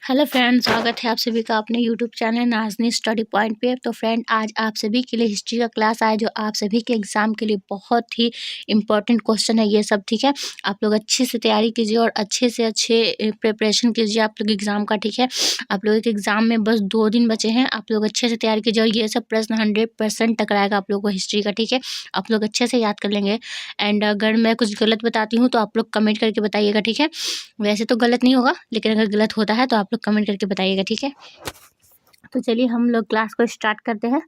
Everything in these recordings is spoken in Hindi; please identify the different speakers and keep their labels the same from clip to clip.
Speaker 1: हेलो फ्रेंड, स्वागत है आप सभी का अपने यूट्यूब चैनल नाज़नी स्टडी पॉइंट पे। तो फ्रेंड, आज आप सभी के लिए हिस्ट्री का क्लास आया जो आप सभी के एग्ज़ाम के लिए बहुत ही इम्पोर्टेंट क्वेश्चन है ये सब। ठीक है, आप लोग अच्छे से तैयारी कीजिए और अच्छे से अच्छे प्रिपरेशन कीजिए आप लोग एग्ज़ाम का। ठीक है, आप लोगों के एग्ज़ाम में बस 2 दिन बचे हैं, आप लोग अच्छे से तैयारी कीजिए और ये सब प्रश्न 100% टकराएगा आप लोगों को हिस्ट्री का। ठीक है, आप लोग अच्छे से याद कर लेंगे। एंड अगर मैं कुछ गलत बताती हूँ तो आप लोग कमेंट करके बताइएगा। ठीक है, वैसे तो गलत नहीं होगा, लेकिन अगर गलत होता है तो आप लोग कमेंट करके बताइएगा। ठीक है, तो चलिए हम लोग क्लास को स्टार्ट करते हैं।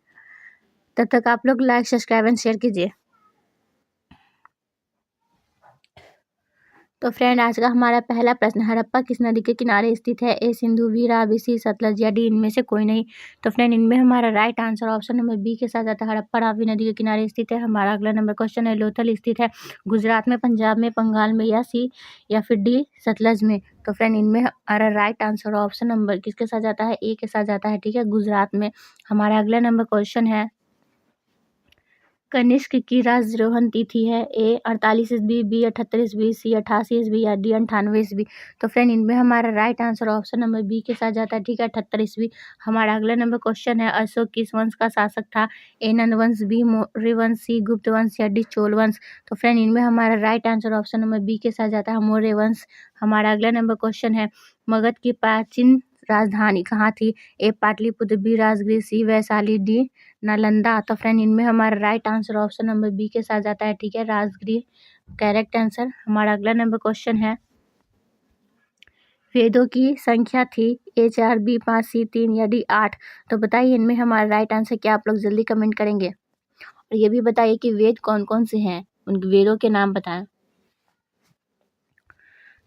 Speaker 1: तब तक आप लोग लाइक, सब्सक्राइब एंड शेयर कीजिए। तो फ्रेंड, आज का हमारा पहला प्रश्न, हड़प्पा किस नदी के किनारे स्थित है? ए सिंधु, वी रावी, सी सतलज या डी इनमें से कोई नहीं। तो फ्रेंड, इनमें हमारा right answer option number B के साथ आता है, हड़प्पा रावी नदी के किनारे स्थित है। हमारा अगला नंबर क्वेश्चन है, लोथल स्थित है गुजरात में, पंजाब में, बंगाल में, या सी या फिर डी सतलज में। तो फ्रेंड, इनमें हमारा राइट आंसर ऑप्शन नंबर किसके साथ जाता है? ए के साथ जाता है। ठीक है, गुजरात में। हमारा अगला नंबर क्वेश्चन है, कनिष्क की राजद्रोहण तिथि है? ए 48 ईस्वी, बी 78 ईस्वी, सी 88 ईस्वी या डी 98 ईस्वी। तो फ्रेंड, इनमें हमारा right answer option number B के साथ जाता है। ठीक है, 78 ईस्वी। हमारा अगला नंबर क्वेश्चन है, अशोक किस वंश का शासक था? ए नंदवंश, बी मौर्य वंश, सी गुप्त वंश या डी चोल वंश। तो फ्रेंड, इनमें हमारा right answer option number B के साथ जाता है, मौर्य वंश। हमारा अगला नंबर क्वेश्चन है, मगध की प्राचीन राजधानी कहाँ थी? A Pataliputra, B Rajgriha, C Vaishali, D Nalanda. तो फ्रेंड, इनमें हमारा right answer option number B के साथ जाता है। ठीक है, राजगृह करेक्ट आंसर। हमारा अगला नंबर क्वेश्चन है, वेदों की संख्या थी? ए 4, बी 5, सी 3 या डी 8। तो बताइए इनमें हमारा राइट आंसर क्या? आप लोग जल्दी कमेंट करेंगे और ये भी बताइए कि वेद कौन कौन से हैं, उन वेदों के नाम बताएं।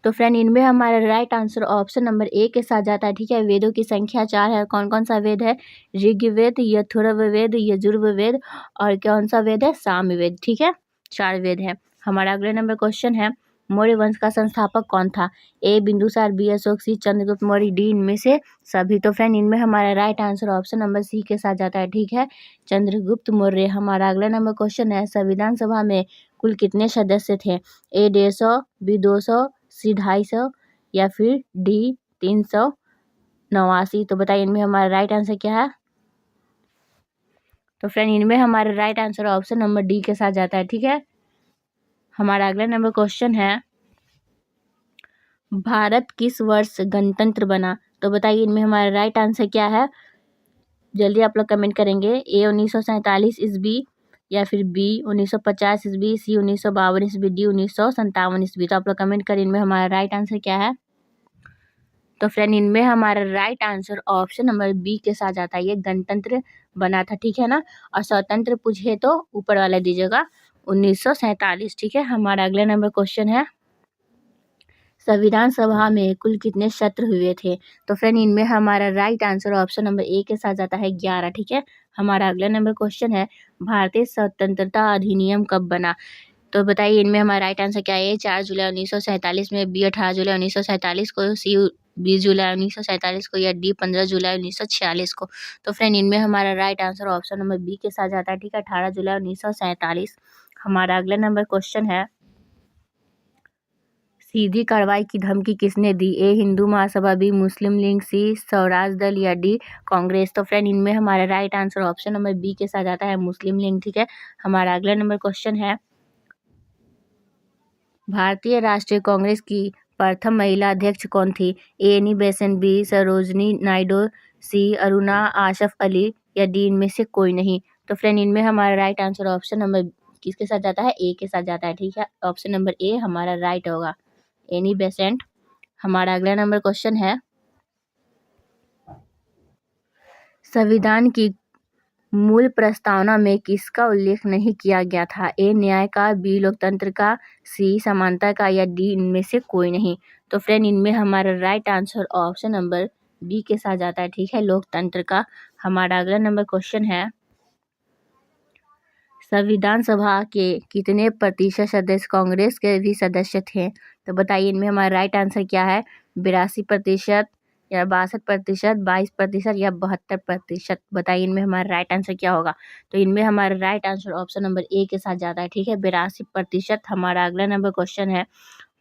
Speaker 1: तो फ्रेंड, इनमें हमारा right answer option number A के साथ जाता है। ठीक है, वेदों की संख्या 4 है। कौन कौन सा वेद है? ऋग्वेद, यजुर्वेद, यजुर्वेद और कौन सा वेद है? सामवेद। ठीक है, 4 वेद है। हमारा अगले नंबर क्वेश्चन है, मौर्य वंश का संस्थापक कौन था? A Bindusara, B Ashoka, C Chandragupta Maurya, D इनमें से सभी। तो फ्रेंड, इनमें हमारा right answer option number C के साथ जाता है। ठीक है, चंद्रगुप्त मौर्य। हमारा अगला नंबर क्वेश्चन है, संविधान सभा में कुल कितने सदस्य थे? ए 150, बी 200, सी 250 या फिर डी 389। तो बताइए इनमें हमारा राइट आंसर क्या है? तो फ्रेंड, इनमें हमारा right answer option number D के साथ जाता है। ठीक है, हमारा अगला नंबर क्वेश्चन है, भारत किस वर्ष गणतंत्र बना? तो बताइए इनमें हमारा राइट आंसर क्या है? जल्दी आप लोग कमेंट करेंगे। ए 1947 ईस्वी या फिर बी 1950 ईस्वी, सी 1952 ईस्वी, डी 1957 ईस्वी। तो आप लोग कमेंट करें इनमें हमारा राइट आंसर क्या है? तो फ्रेंड, इनमें हमारा right answer option number B के साथ जाता है, ये गणतंत्र बना था। ठीक है ना, और स्वतंत्र पूछे तो ऊपर वाला दीजिएगा 1947। ठीक है, हमारा अगला नंबर क्वेश्चन है, संविधान सभा में कुल कितने सत्र हुए थे? तो फ्रेंड, इनमें हमारा right answer option number A के साथ जाता है, 11। ठीक है, हमारा अगला नंबर क्वेश्चन है, भारतीय स्वतंत्रता अधिनियम कब बना? तो बताइए इनमें हमारा राइट आंसर क्या है? 4 जुलाई 1947 में, बी 18 जुलाई 1947 को, सी 20 जुलाई 1947 को या डी 15 जुलाई 1946 को। तो फ्रेंड, इनमें हमारा right answer option number B के साथ जाता है। ठीक है, 18 जुलाई 1947। हमारा अगला नंबर क्वेश्चन है, सीधी कार्रवाई की धमकी किसने दी? A Hindu Mahasabha, B Muslim League, C Swaraj Dal या डी कांग्रेस। तो फ्रेंड, इनमें हमारा right answer option number B के साथ जाता है, मुस्लिम लीग। ठीक है, हमारा अगला नंबर क्वेश्चन है, भारतीय राष्ट्रीय कांग्रेस की प्रथम महिला अध्यक्ष कौन थी? A Annie Besant, B Sarojini Naidu, C Aruna Asaf Ali या डी इनमें से कोई नहीं। तो फ्रेंड, इनमें हमारा राइट आंसर ऑप्शन नंबर किसके साथ जाता है? ए के साथ जाता है। ठीक है, ऑप्शन नंबर ए हमारा राइट होगा, एनी बेसेंट। हमारा अगला नंबर क्वेश्चन है, संविधान की मूल प्रस्तावना में किसका उल्लेख नहीं किया गया था? ए न्याय का, बी लोकतंत्र का, सी समानता का या डी इनमें से कोई नहीं। तो फ्रेंड, इनमें हमारा right answer option number B के साथ जाता है। ठीक है, लोकतंत्र का। हमारा अगला नंबर क्वेश्चन है, संविधान सभा के कितने प्रतिशत सदस्य कांग्रेस के भी सदस्य थे? तो बताइए इनमें हमारा राइट आंसर क्या है? 82% या 62%, 22% या 72%। बताइए इनमें हमारा राइट आंसर क्या होगा? तो इनमें हमारा right answer option number A के साथ जाता है। ठीक है, 82%। हमारा अगला नंबर क्वेश्चन है,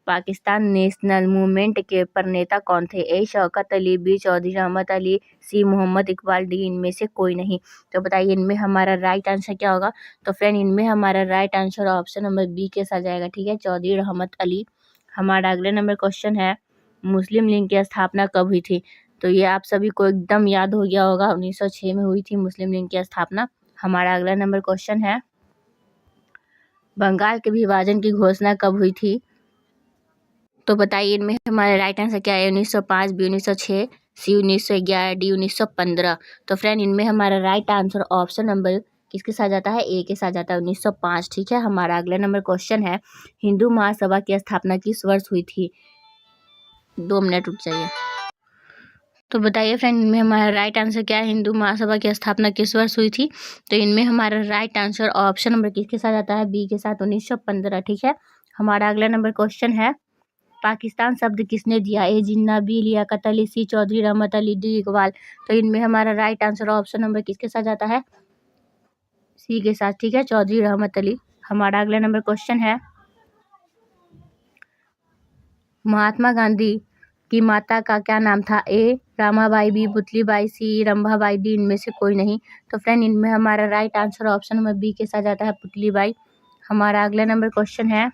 Speaker 1: पाकिस्तान नेशनल मूवमेंट के प्रणेता कौन थे? ए शौकत अली, बी चौधरी रहमत अली, सी मोहम्मद इकबाल, डी इनमें से कोई नहीं। तो बताइए इनमें हमारा राइट आंसर क्या होगा? तो फ्रेंड इनमें हमारा right answer option number B के साथ जाएगा। ठीक है, चौधरी रहमत अली। हमारा अगले नंबर क्वेश्चन है, मुस्लिम लीग की स्थापना कब हुई थी? तो ये आप सभी को एकदम याद हो गया होगा, 1906 में हुई थी मुस्लिम लीग की स्थापना। हमारा अगला नंबर क्वेश्चन है, बंगाल के विभाजन की घोषणा कब हुई थी? तो बताइए इनमें हमारा राइट आंसर क्या है? 1905, बी 1906, सी 1911, डी 1915। तो फ्रेंड इनमें हमारा राइट आंसर ऑप्शन नंबर किसके साथ जाता है? ए के साथ जाता है, 1905। ठीक है, हमारा अगला नंबर क्वेश्चन है, हिंदू महासभा की स्थापना किस वर्ष हुई थी? 2 मिनट रुक जाइए। तो बताइए फ्रेंड इनमें हमारा राइट आंसर क्या है? हिंदू महासभा की स्थापना किस वर्ष हुई थी? तो इनमें हमारा राइट आंसर ऑप्शन नंबर किसके साथ आता है? बी के साथ, 1915। ठीक है, हमारा अगला नंबर क्वेश्चन है, पाकिस्तान शब्द किसने दिया? ए जिन्ना, बी लियाकत अली, सी चौधरी रहमत अली, डी इकबाल। तो इनमें हमारा राइट आंसर ऑप्शन नंबर किसके साथ जाता है? सी के साथ। ठीक है, चौधरी रहमत अली। हमारा अगला नंबर क्वेश्चन है, महात्मा गांधी की माता का क्या नाम था? A Ramabai, B Putlibai, C Rambhabai, D इनमें से कोई नहीं। तो फ्रेंड इनमें हमारा right answer option number B के साथ जाता है, पुतलीबाई। हमारा अगला नंबर क्वेश्चन है,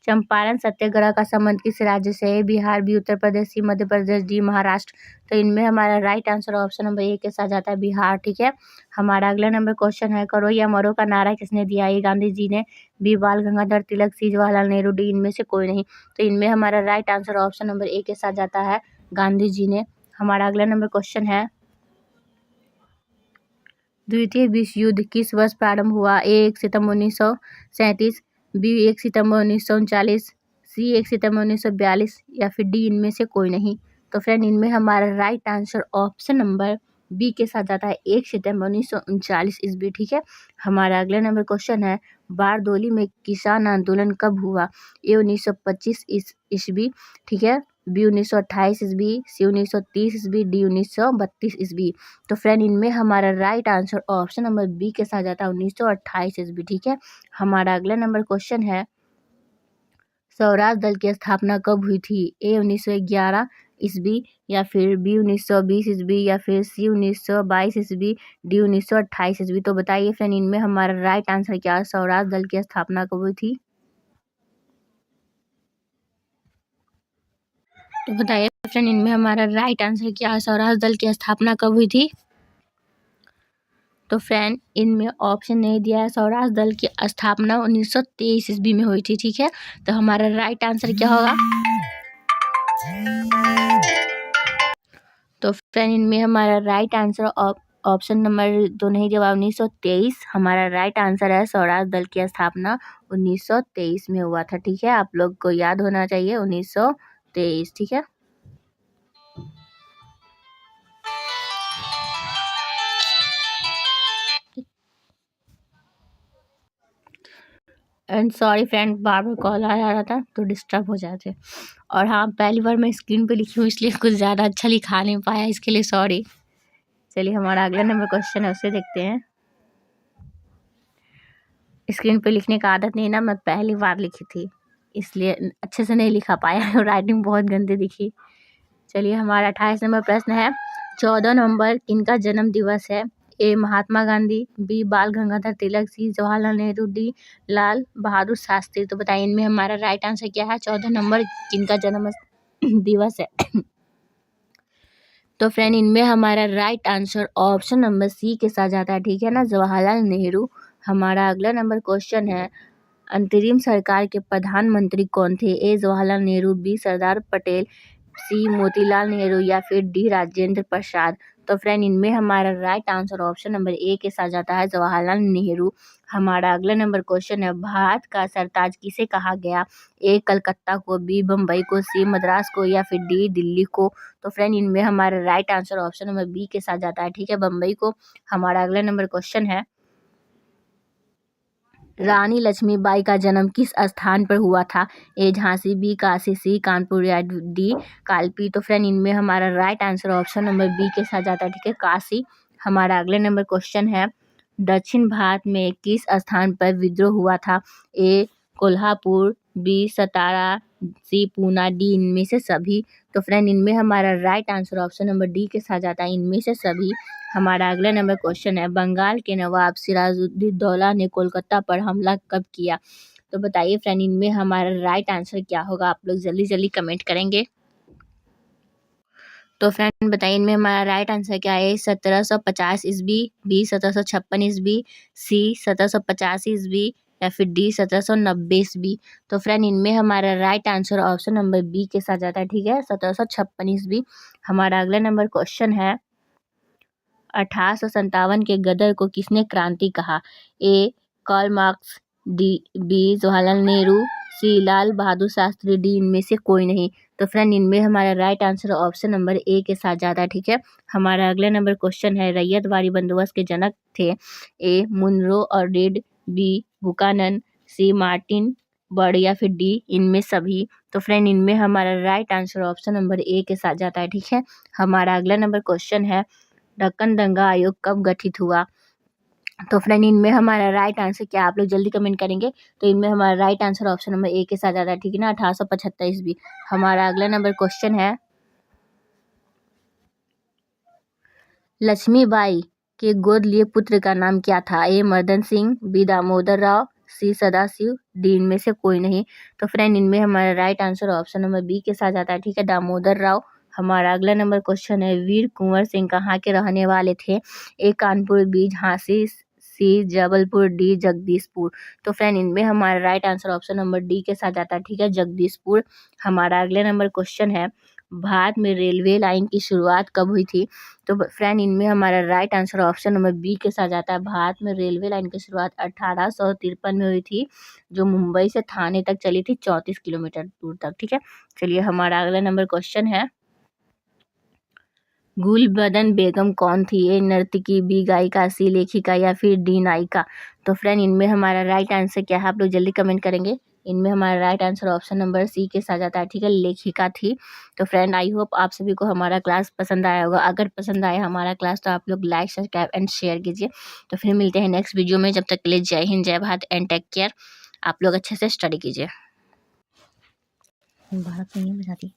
Speaker 1: चंपारण सत्याग्रह का संबंध किस राज्य से है? बिहार, बी उत्तर प्रदेश, सी मध्य प्रदेश, डी महाराष्ट्र। तो इनमें हमारा right answer option number A के साथ जाता है, बिहार। ठीक है, हमारा अगला नंबर क्वेश्चन है, करो या मरो का नारा किसने दिया? ए गांधी जी ने, बी बाल गंगाधर तिलक, सी जवाहरलाल नेहरू, डी इनमें से कोई नहीं। तो इनमें हमारा right answer option number A के साथ जाता है, गांधी जी ने। हमारा अगला नंबर क्वेश्चन है, द्वितीय विश्व युद्ध किस वर्ष प्रारंभ हुआ? ए 1 सितंबर 1937, बी 1 सितंबर 1939, सी 1 सितंबर 1942 या फिर डी इनमें से कोई नहीं। तो फ्रेंड इनमें हमारा right answer option number B के साथ जाता है, 1 सितंबर 1939 ईस्वी। ठीक है, हमारा अगला नंबर क्वेश्चन है, बारदोली में किसान आंदोलन कब हुआ? ए 1925 ईस्वी। ठीक है, बी 1928 ईस्वी, सी 1930 ईस्वी, डी 1932 ईस्वी। तो फ्रेंड इनमें हमारा right answer option number B के साथ जाता है, 1928 ईस्वी। ठीक है, हमारा अगला नंबर क्वेश्चन है, स्वराज दल की स्थापना कब हुई थी? ए 1911 ईस्वी या फिर बी 1920 ईस्वी या फिर सी 1922 ईस्वी, डी 1928 ईस्वी। तो बताइए फ्रेंड इनमें हमारा राइट आंसर क्या है? स्वराज दल की स्थापना कब हुई थी? तो बताइए फ्रेंड इनमें हमारा राइट आंसर क्या है? स्वराज दल की स्थापना कब हुई थी? तो फ्रेंड इनमें ऑप्शन नहीं दिया है, स्वराज दल की स्थापना 1923 ईस्वी में हुई थी। ठीक है, तो हमारा राइट आंसर क्या होगा? तो फ्रेंड इनमें हमारा राइट आंसर ऑप्शन नंबर 2 नहीं दिया, 1923 हमारा राइट आंसर है। स्वराज दल की स्थापना 1923 में हुआ था। ठीक है, आप लोग को याद होना चाहिए, 1923। ठीक है, एंड सॉरी फ्रेंड, बार बार कॉल आ रहा था तो डिस्टर्ब हो जाते। और हाँ, पहली बार मैं स्क्रीन पे लिखी हूँ इसलिए कुछ ज़्यादा अच्छा लिखा नहीं पाया, इसके लिए सॉरी। चलिए हमारा अगला नंबर क्वेश्चन है, उसे देखते हैं। स्क्रीन पे लिखने का आदत नहीं ना, मैं पहली बार लिखी थी इसलिए अच्छे से नहीं लिखा पाया, राइटिंग बहुत गंदी दिखी। चलिए हमारा 28 नंबर प्रश्न है, 14 नवंबर किनका जन्म दिवस है? ए महात्मा गांधी, बी बाल गंगाधर तिलक, सी जवाहरलाल नेहरू, डी लाल बहादुर शास्त्री। तो बताइए इनमें हमारा राइट आंसर क्या है? 14 नवंबर किनका जन्म दिवस है? तो फ्रेंड इनमें हमारा right answer option number C के साथ जाता है। ठीक है ना, जवाहरलाल नेहरू। हमारा अगला नंबर क्वेश्चन है, अंतरिम सरकार के प्रधानमंत्री कौन थे? ए जवाहरलाल नेहरू, बी सरदार पटेल, सी मोतीलाल नेहरू या फिर डी राजेंद्र प्रसाद। तो फ्रेंड इनमें हमारा right answer option number A के साथ जाता है, जवाहरलाल नेहरू। हमारा अगला नंबर क्वेश्चन है, भारत का सरताज किसे कहा गया? ए कलकत्ता को, बी बम्बई को, सी मद्रास को या फिर डी दिल्ली को। तो फ्रेंड इनमें हमारा right answer option number B के साथ जाता है। ठीक है, बम्बई को। हमारा अगला नंबर क्वेश्चन है, रानी लक्ष्मीबाई का जन्म किस स्थान पर हुआ था? A Jhansi, B Kashi, C Kanpur या डी कालपी। तो फ्रेंड इनमें हमारा right answer option number B के साथ जाता है। ठीक है, काशी। हमारा अगले नंबर क्वेश्चन है, दक्षिण भारत में किस स्थान पर विद्रोह हुआ था? ए कोल्हापुर, बी सतारा, सी पूना, डी इनमें से सभी। तो फ्रेंड इनमें हमारा right answer option number D के साथ जाता है, इनमें से सभी। हमारा अगला नंबर क्वेश्चन है, बंगाल के नवाब सिराजुद्दौला ने कोलकाता पर हमला कब किया? तो बताइए फ्रेंड इनमें हमारा राइट आंसर क्या होगा, आप लोग जल्दी जल्दी कमेंट करेंगे। तो फ्रेंड बताइए इनमें हमारा राइट आंसर क्या है? 1750 ईस्वी, बी 1756 ईस्वी, सी 1785 ईस्वी या फिर डी 1790 ईस्वी। तो फ्रेंड इनमें हमारा right answer option number B के साथ जाता है, ठीक है, 1756 ईस्वी। हमारा अगला नंबर क्वेश्चन है, 1857 के गदर को किसने क्रांति कहा? A Karl Marx, B Jawaharlal Nehru, C Lal Bahadur Shastri, D इनमें से कोई नहीं। तो फ्रेंड इनमें हमारा right answer option number A के साथ जाता है, ठीक है। हमारा अगला नंबर क्वेश्चन है, रैयतवाड़ी बंदोबस्त के जनक थे? ए मुनरो और रीड, बी बुकानन, सी मार्टिन बर्ड या फिर डी इनमें सभी। तो फ्रेंड इनमें हमारा right answer option number A के साथ जाता है, ठीक है। हमारा अगला नंबर क्वेश्चन है, दक्कन दंगा आयोग कब गठित हुआ? तो फ्रेंड इनमें हमारा राइट आंसर क्या, आप लोग जल्दी कमेंट करेंगे। तो इनमें हमारा right answer option number A के साथ आता है, ठीक है ना, 1875 ईस्वी। हमारा अगला नंबर क्वेश्चन है, लक्ष्मीबाई के गोद लिए पुत्र का नाम क्या था? A Mardan Singh, B Damodar Rao, C Sadashiv, D इनमें से कोई नहीं। तो फ्रेंड इनमें हमारा right answer option number B के साथ आता है, ठीक है, दामोदर राव। हमारा अगला नंबर क्वेश्चन है, वीर कुंवर सिंह कहाँ के रहने वाले थे? ए कानपुर, बी झांसी, सी जबलपुर, डी जगदीशपुर। तो फ्रेंड इनमें हमारा right answer option number D के साथ आता है, ठीक है, जगदीशपुर। हमारा अगला नंबर क्वेश्चन है, भारत में रेलवे लाइन की शुरुआत कब हुई थी? तो फ्रेंड इनमें हमारा right answer option number B के साथ जाता है, भारत में रेलवे लाइन की शुरुआत 1853 में हुई थी, जो मुंबई से थाने तक चली थी, 34 किलोमीटर दूर तक, ठीक है। चलिए हमारा अगला नंबर क्वेश्चन है, गुलबदन बेगम कौन थी? ए नर्तकी, बी गायिका, सी लेखिका या फिर डी नायिका। तो फ्रेंड इनमें हमारा राइट आंसर क्या है, आप लोग जल्दी कमेंट करेंगे। इनमें हमारा right answer option number C के साथ जाता है, ठीक है, लेखिका थी। तो फ्रेंड आई होप आप सभी को हमारा क्लास पसंद आया होगा। अगर पसंद आया हमारा क्लास तो आप लोग लाइक सब्सक्राइब एंड शेयर कीजिए। तो फिर मिलते हैं नेक्स्ट वीडियो में, जब तक के लिए जय हिंद, जय भारत एंड टेक केयर। आप लोग अच्छे से स्टडी कीजिए। भारत में नहीं बजाती।